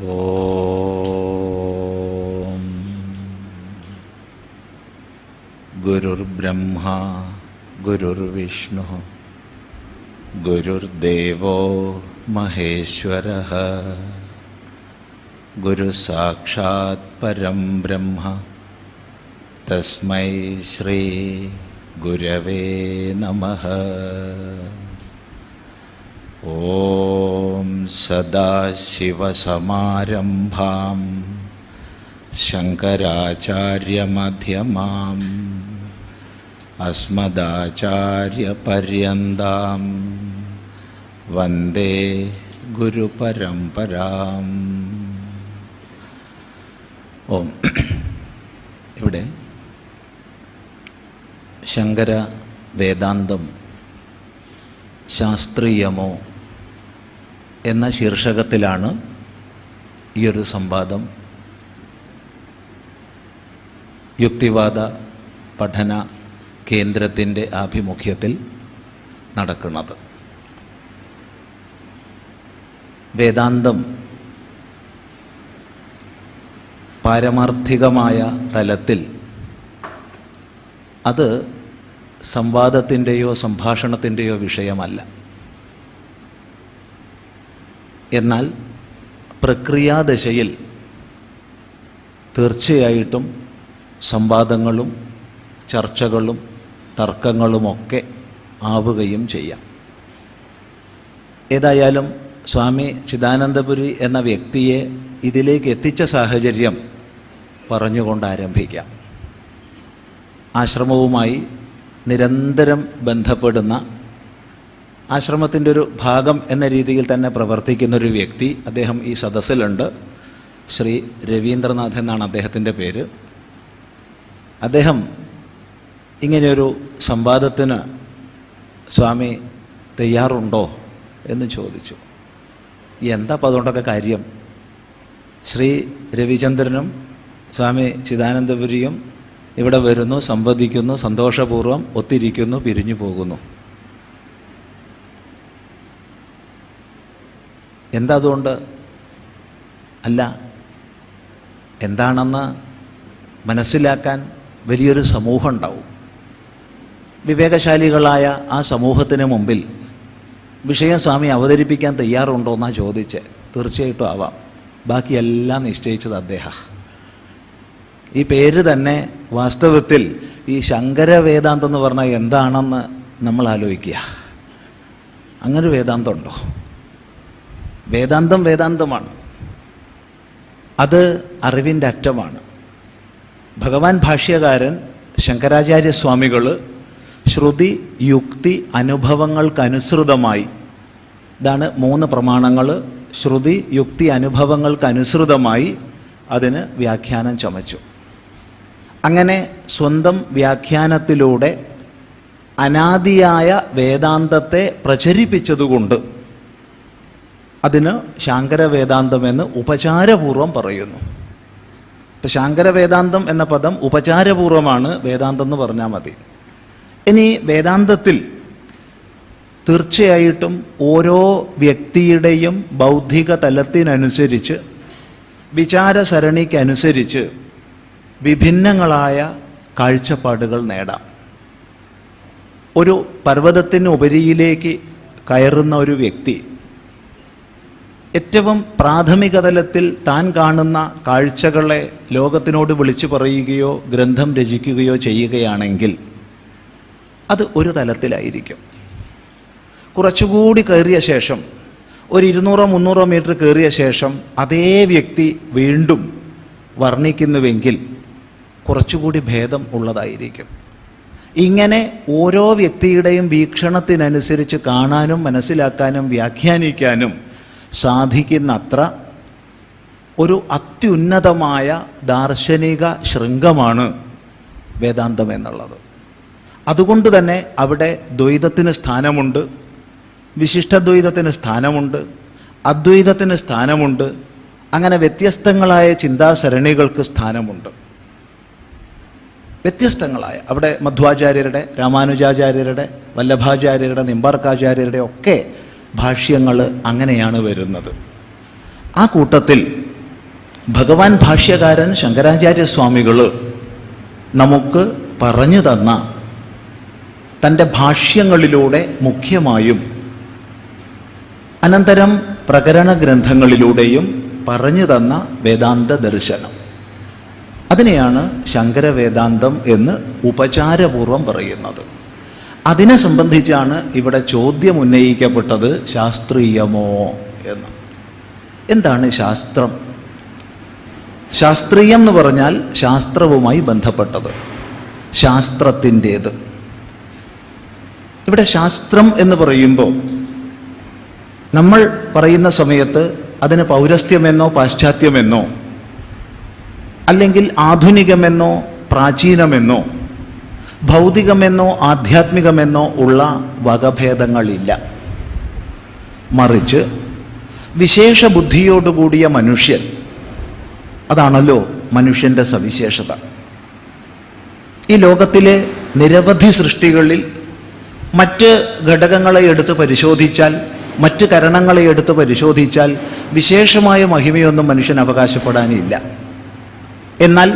ഓം ഗുരുർബ്രഹ്മാ ഗുരുർവിഷ്ണു ഗുരുർദേവോ മഹേശ്വരഃ ഗുരുസാക്ഷാത് പരം ബ്രഹ്മ തസ്മൈ ശ്രീ ഗുരവേ നമഃ. ഓം സദാശിവസമാരംഭാം ശങ്കരാചാര്യമധ്യമാം അസ്മദാചാര്യപര്യന്താം വന്ദേ ഗുരുപരമ്പരാം. ഓം. ഇവിടെ ശങ്കര വേദാന്തം ശാസ്ത്രീയമോ എന്ന ശീർഷകത്തിലാണ് ഈയൊരു സംവാദം യുക്തിവാദ പഠന കേന്ദ്രത്തിൻ്റെ ആഭിമുഖ്യത്തിൽ നടക്കുന്നത്. വേദാന്തം പാരമാർത്ഥികമായ തലത്തിൽ അത് സംവാദത്തിൻ്റെയോ സംഭാഷണത്തിൻ്റെയോ വിഷയമല്ല. എന്നാൽ പ്രക്രിയാദശയിൽ തീർച്ചയായിട്ടും സംവാദങ്ങളും ചർച്ചകളും തർക്കങ്ങളുമൊക്കെ ആവുകയും ചെയ്യാം. ഏതായാലും സ്വാമി ചിദാനന്ദപുരി എന്ന വ്യക്തിയെ ഇതിലേക്ക് എത്തിച്ച സാഹചര്യം പറഞ്ഞുകൊണ്ട് ആരംഭിക്കാം. ആശ്രമവുമായി നിരന്തരം ബന്ധപ്പെടുന്ന, ആശ്രമത്തിൻ്റെ ഒരു ഭാഗം എന്ന രീതിയിൽ തന്നെ പ്രവർത്തിക്കുന്നൊരു വ്യക്തി, അദ്ദേഹം ഈ സദസ്സിലുണ്ട്. ശ്രീ രവീന്ദ്രനാഥ് എന്നാണ് അദ്ദേഹത്തിൻ്റെ പേര്. അദ്ദേഹം ഇങ്ങനെയൊരു സംവാദത്തിന് സ്വാമി തയ്യാറുണ്ടോ എന്ന് ചോദിച്ചു. എന്താ അപ്പം അതുകൊണ്ടൊക്കെ കാര്യം? ശ്രീ രവിചന്ദ്രനും സ്വാമി ചിദാനന്ദപുരിയും ഇവിടെ വരുന്നു, സംവദിക്കുന്നു, സന്തോഷപൂർവ്വം ഒത്തിരിക്കുന്നു, പിരിഞ്ഞു പോകുന്നു. എന്താ അതുകൊണ്ട്? അല്ല, എന്താണെന്ന് മനസ്സിലാക്കാൻ വലിയൊരു സമൂഹം ഉണ്ടാവും. വിവേകശാലികളായ ആ സമൂഹത്തിന് മുമ്പിൽ വിഷയം സ്വാമി അവതരിപ്പിക്കാൻ തയ്യാറുണ്ടോ എന്നാണ് ചോദിച്ചത്. തീർച്ചയായിട്ടും ആവാം. ബാക്കിയെല്ലാം നിശ്ചയിച്ചത് അദ്ദേഹം. ഈ പേര് തന്നെ വാസ്തവത്തിൽ ഈ ശങ്കര വേദാന്തം എന്ന് പറഞ്ഞാൽ എന്താണെന്ന് നമ്മൾ ആലോചിക്കുക. അങ്ങനെ വേദാന്തം ഉണ്ടോ? വേദാന്തം വേദാന്തമാണ്. അത് അറിവിൻ്റെ അറ്റമാണ്. ഭഗവാൻ ഭാഷ്യകാരൻ ശങ്കരാചാര്യസ്വാമികൾ ശ്രുതി യുക്തി അനുഭവങ്ങൾക്കനുസൃതമായി, ഇതാണ് 3 പ്രമാണങ്ങൾ, ശ്രുതി യുക്തി അനുഭവങ്ങൾക്കനുസൃതമായി അതിന് വ്യാഖ്യാനം ചമച്ചു. അങ്ങനെ സ്വന്തം വ്യാഖ്യാനത്തിലൂടെ അനാദിയായ വേദാന്തത്തെ പ്രചരിപ്പിച്ചതുകൊണ്ട് അതിന് ശാങ്കര വേദാന്തമെന്ന് ഉപചാരപൂർവം പറയുന്നു. ഇപ്പം ശാങ്കര വേദാന്തം എന്ന പദം ഉപചാരപൂർവമാണ്, വേദാന്തം എന്ന് പറഞ്ഞാൽ മതി. ഇനി വേദാന്തത്തിൽ തീർച്ചയായിട്ടും ഓരോ വ്യക്തിയുടെയും ബൗദ്ധിക തലത്തിനനുസരിച്ച്, വിചാരസരണിക്കനുസരിച്ച് വിഭിന്നങ്ങളായ കാഴ്ചപ്പാടുകൾ നേടാം. ഒരു പർവ്വതത്തിന് ഉപരിയിലേക്ക് കയറുന്ന ഒരു വ്യക്തി ഏറ്റവും പ്രാഥമിക തലത്തിൽ താൻ കാണുന്ന കാഴ്ചകളെ ലോകത്തിനോട് വിളിച്ചു പറയുകയോ ഗ്രന്ഥം രചിക്കുകയോ ചെയ്യുകയാണെങ്കിൽ അത് ഒരു തലത്തിലായിരിക്കും. കുറച്ചുകൂടി കയറിയ ശേഷം, ഒരു 200-300 മീറ്റർ കയറിയ ശേഷം അതേ വ്യക്തി വീണ്ടും വർണ്ണിക്കുന്നുവെങ്കിൽ കുറച്ചുകൂടി ഭേദം ഉള്ളതായിരിക്കും. ഇങ്ങനെ ഓരോ വ്യക്തിയുടെയും വീക്ഷണത്തിനനുസരിച്ച് കാണാനും മനസ്സിലാക്കാനും വ്യാഖ്യാനിക്കാനും സാധിക്കുന്നത്ര ഒരു അത്യുന്നതമായ ദാർശനിക ശൃംഗമാണ് വേദാന്തം എന്നുള്ളത്. അതുകൊണ്ട് തന്നെ അവിടെ ദ്വൈതത്തിന് സ്ഥാനമുണ്ട്, വിശിഷ്ടദ്വൈതത്തിന് സ്ഥാനമുണ്ട്, അദ്വൈതത്തിന് സ്ഥാനമുണ്ട്. അങ്ങനെ വ്യത്യസ്തങ്ങളായ ചിന്താസരണികൾക്ക് സ്ഥാനമുണ്ട്. വ്യത്യസ്തങ്ങളായ അവിടെ മധ്വാചാര്യരുടെ, രാമാനുജാചാര്യരുടെ, വല്ലഭാചാര്യരുടെ, നിമ്പാർക്കാചാര്യരുടെ ഒക്കെ ഭാഷ്യങ്ങൾ അങ്ങനെയാണ് വരുന്നത്. ആ കൂട്ടത്തിൽ ഭഗവാൻ ഭാഷ്യകാരൻ ശങ്കരാചാര്യസ്വാമികൾ നമുക്ക് പറഞ്ഞു തന്ന തൻ്റെ ഭാഷ്യങ്ങളിലൂടെ മുഖ്യമായും അനന്തരം പ്രകരണ ഗ്രന്ഥങ്ങളിലൂടെയും പറഞ്ഞു തന്ന വേദാന്ത ദർശനം, അതിനെയാണ് ശങ്കര വേദാന്തം എന്ന് ഉപചാരപൂർവം പറയുന്നത്. അതിനെ സംബന്ധിച്ചാണ് ഇവിടെ ചോദ്യം ഉന്നയിക്കപ്പെട്ടത്, ശാസ്ത്രീയമോ എന്ന്. എന്താണ് ശാസ്ത്രം? ശാസ്ത്രീയം എന്ന് പറഞ്ഞാൽ ശാസ്ത്രവുമായി ബന്ധപ്പെട്ടത്, ശാസ്ത്രത്തിൻ്റേത്. ഇവിടെ ശാസ്ത്രം എന്ന് പറയുമ്പോൾ നമ്മൾ പറയുന്ന സമയത്ത് അതിന് പൗരസ്ത്യമെന്നോ പാശ്ചാത്യമെന്നോ അല്ലെങ്കിൽ ആധുനികമെന്നോ പ്രാചീനമെന്നോ ഭൗതികമെന്നോ ആധ്യാത്മികമെന്നോ ഉള്ള വകഭേദങ്ങളില്ല. മറിച്ച് വിശേഷ ബുദ്ധിയോടുകൂടിയ മനുഷ്യൻ, അതാണല്ലോ മനുഷ്യൻ്റെ സവിശേഷത. ഈ ലോകത്തിലെ നിരവധി സൃഷ്ടികളിൽ മറ്റ് ഘടകങ്ങളെ എടുത്ത് പരിശോധിച്ചാൽ, മറ്റ് കരണങ്ങളെ എടുത്ത് പരിശോധിച്ചാൽ വിശേഷമായ മഹിമയൊന്നും മനുഷ്യൻ അവകാശപ്പെടാനില്ല. എന്നാൽ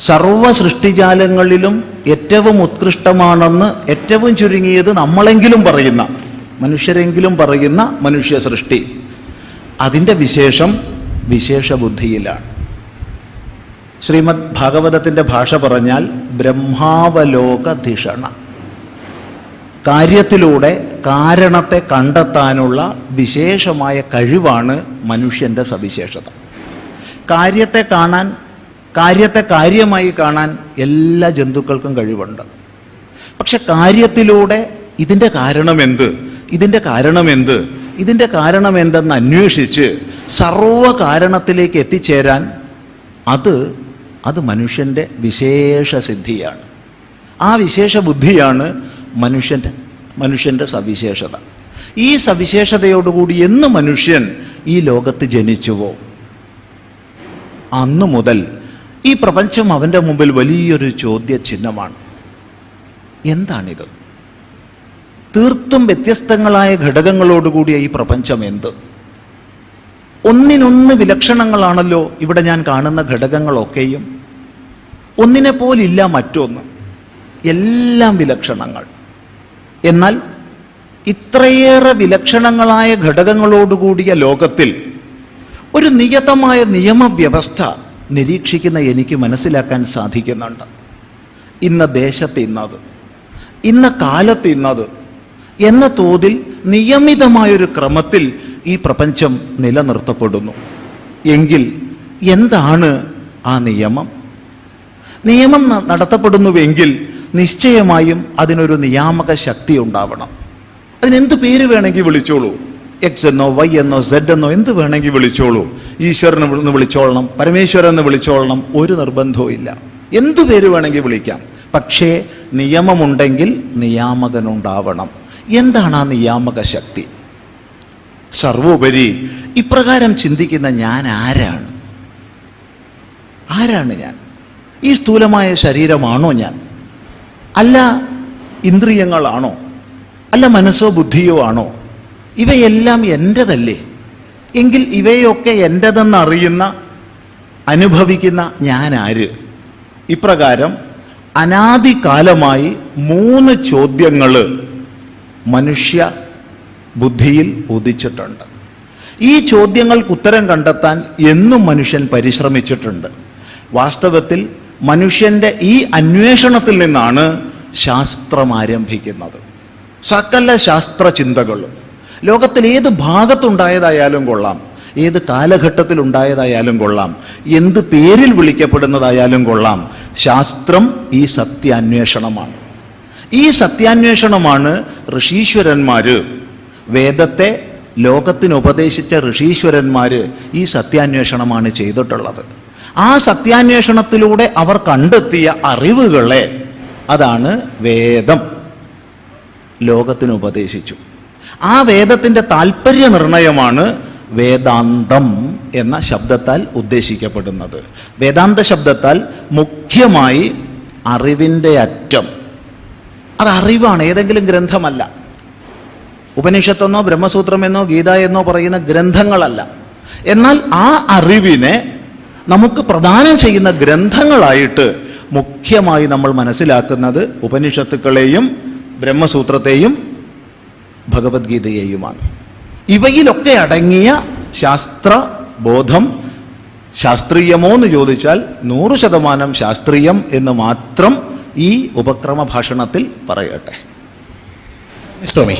സർവ സൃഷ്ടിജാലങ്ങളിലും ഏറ്റവും ഉത്കൃഷ്ടമാണെന്ന് ഏറ്റവും ചുരുങ്ങിയത് നമ്മളെങ്കിലും പറയുന്ന, മനുഷ്യരെങ്കിലും പറയുന്ന മനുഷ്യ സൃഷ്ടി, അതിൻ്റെ വിശേഷം വിശേഷബുദ്ധിയിലാണ്. ശ്രീമദ് ഭാഗവതത്തിൻ്റെ ഭാഷ പറഞ്ഞാൽ ബ്രഹ്മാവലോകധിഷണ, കാര്യത്തിലൂടെ കാരണത്തെ കണ്ടെത്താനുള്ള വിശേഷമായ കഴിവാണ് മനുഷ്യൻ്റെ സവിശേഷത. കാര്യത്തെ കാണാൻ, കാര്യത്തെ കാര്യമായി കാണാൻ എല്ലാ ജന്തുക്കൾക്കും കഴിവുണ്ട്. പക്ഷെ കാര്യത്തിലൂടെ ഇതിൻ്റെ കാരണമെന്ത്, ഇതിൻ്റെ കാരണമെന്ത്, ഇതിൻ്റെ കാരണമെന്തെന്ന് അന്വേഷിച്ച് സർവ കാരണത്തിലേക്ക് എത്തിച്ചേരാൻ അത് മനുഷ്യൻ്റെ വിശേഷ സിദ്ധിയാണ്. ആ വിശേഷ ബുദ്ധിയാണ് മനുഷ്യൻ്റെ സവിശേഷത. ഈ സവിശേഷതയോടുകൂടി എന്ന് മനുഷ്യൻ ഈ ലോകത്ത് ജനിച്ചുവോ അന്നു മുതൽ ഈ പ്രപഞ്ചം അവൻ്റെ മുമ്പിൽ വലിയൊരു ചോദ്യചിഹ്നമാണ്. എന്താണിത്? തീർത്തും വ്യത്യസ്തങ്ങളായ ഘടകങ്ങളോടുകൂടിയ ഈ പ്രപഞ്ചം എന്ത്? ഒന്നിനൊന്ന് വിലക്ഷണങ്ങളാണല്ലോ ഇവിടെ ഞാൻ കാണുന്ന ഘടകങ്ങളൊക്കെയും. ഒന്നിനെ പോലില്ല മറ്റൊന്ന്, എല്ലാം വിലക്ഷണങ്ങൾ. എന്നാൽ ഇത്രയേറെ വിലക്ഷണങ്ങളായ ഘടകങ്ങളോടുകൂടിയ ലോകത്തിൽ ഒരു നിയതമായ നിയമവ്യവസ്ഥ നിരീക്ഷിക്കുന്ന എനിക്ക് മനസ്സിലാക്കാൻ സാധിക്കുന്നുണ്ട്. ഇന്ന ദേശത്ത് ഇന്നത്, ഇന്ന കാലത്ത് ഇന്നത് എന്ന തോതിൽ നിയമിതമായൊരു ക്രമത്തിൽ ഈ പ്രപഞ്ചം നിലനിർത്തപ്പെടുന്നു. എങ്കിൽ എന്താണ് ആ നിയമം? നിയമം നടത്തപ്പെടുന്നുവെങ്കിൽ നിശ്ചയമായും അതിനൊരു നിയാമക ശക്തി ഉണ്ടാവണം. അതിനെന്ത് പേര് വേണമെങ്കിൽ വിളിച്ചോളൂ, എക്സ് എന്നോ വൈ എന്നോ സെഡ് എന്നോ എന്ത് വേണമെങ്കിൽ വിളിച്ചോളൂ. ഈശ്വരനെ വിളിച്ചോളണം, പരമേശ്വരൻ വിളിച്ചോളണം, ഒരു നിർബന്ധവും ഇല്ല. എന്തു പേര് വേണമെങ്കിൽ വിളിക്കാം. പക്ഷേ നിയമമുണ്ടെങ്കിൽ നിയാമകനുണ്ടാവണം. എന്താണ് ആ നിയാമക ശക്തി? സർവോപരി ഇപ്രകാരം ചിന്തിക്കുന്ന ഞാൻ ആരാണ്? ഞാൻ? ഈ സ്ഥൂലമായ ശരീരമാണോ ഞാൻ? അല്ല ഇന്ദ്രിയങ്ങളാണോ? അല്ല മനസ്സോ ബുദ്ധിയോ ആണോ? ഇവയെല്ലാം എൻ്റെതല്ലേ? എങ്കിൽ ഇവയൊക്കെ എൻ്റെതെന്നറിയുന്ന, അനുഭവിക്കുന്ന ഞാൻ ആര്? ഇപ്രകാരം അനാദികാലമായി 3 ചോദ്യങ്ങൾ മനുഷ്യ ബുദ്ധിയിൽ ഉദിച്ചിട്ടുണ്ട്. ഈ ചോദ്യങ്ങൾക്ക് ഉത്തരം കണ്ടെത്താൻ എന്നും മനുഷ്യൻ പരിശ്രമിച്ചിട്ടുണ്ട്. വാസ്തവത്തിൽ മനുഷ്യൻ്റെ ഈ അന്വേഷണത്തിൽ നിന്നാണ് ശാസ്ത്രം ആരംഭിക്കുന്നത്. സകല ശാസ്ത്ര ചിന്തകളും ലോകത്തിൽ ഏത് ഭാഗത്തുണ്ടായതായാലും കൊള്ളാം, ഏത് കാലഘട്ടത്തിലുണ്ടായതായാലും കൊള്ളാം, എന്ത് പേരിൽ വിളിക്കപ്പെടുന്നതായാലും കൊള്ളാം, ശാസ്ത്രം ഈ സത്യാന്വേഷണമാണ്. ഈ സത്യാന്വേഷണമാണ് ഋഷീശ്വരന്മാർ, വേദത്തെ ലോകത്തിന് ഉപദേശിച്ച ഋഷീശ്വരന്മാർ ഈ സത്യാന്വേഷണമാണ് ചെയ്തിട്ടുള്ളത്. ആ സത്യാന്വേഷണത്തിലൂടെ അവർ കണ്ടെത്തിയ അറിവുകളെ, അതാണ് വേദം, ലോകത്തിന് ഉപദേശിച്ചു. ആ വേദത്തിൻ്റെ താല്പര്യ നിർണയമാണ് വേദാന്തം എന്ന ശബ്ദത്താൽ ഉദ്ദേശിക്കപ്പെടുന്നത്. വേദാന്ത ശബ്ദത്താൽ മുഖ്യമായി അറിവിൻ്റെ അറ്റം, അത് അറിവാണ്, ഏതെങ്കിലും ഗ്രന്ഥമല്ല. ഉപനിഷത്തെന്നോ ബ്രഹ്മസൂത്രമെന്നോ ഗീത എന്നോ പറയുന്ന ഗ്രന്ഥങ്ങളല്ല. എന്നാൽ ആ അറിവിനെ നമുക്ക് പ്രദാനം ചെയ്യുന്ന ഗ്രന്ഥങ്ങളായിട്ട് മുഖ്യമായി നമ്മൾ മനസ്സിലാക്കുന്നത് ഉപനിഷത്തുക്കളെയും ബ്രഹ്മസൂത്രത്തെയും ഭഗവത്ഗീതയെയുമാണ്. ഇവയിലൊക്കെ അടങ്ങിയ ശാസ്ത്രബോധം ശാസ്ത്രീയമോ എന്ന് ചോദിച്ചാൽ 100% ശാസ്ത്രീയം എന്ന് മാത്രം ഈ ഉപക്രമ ഭാഷണത്തിൽ പറയട്ടെ. സ്വാമി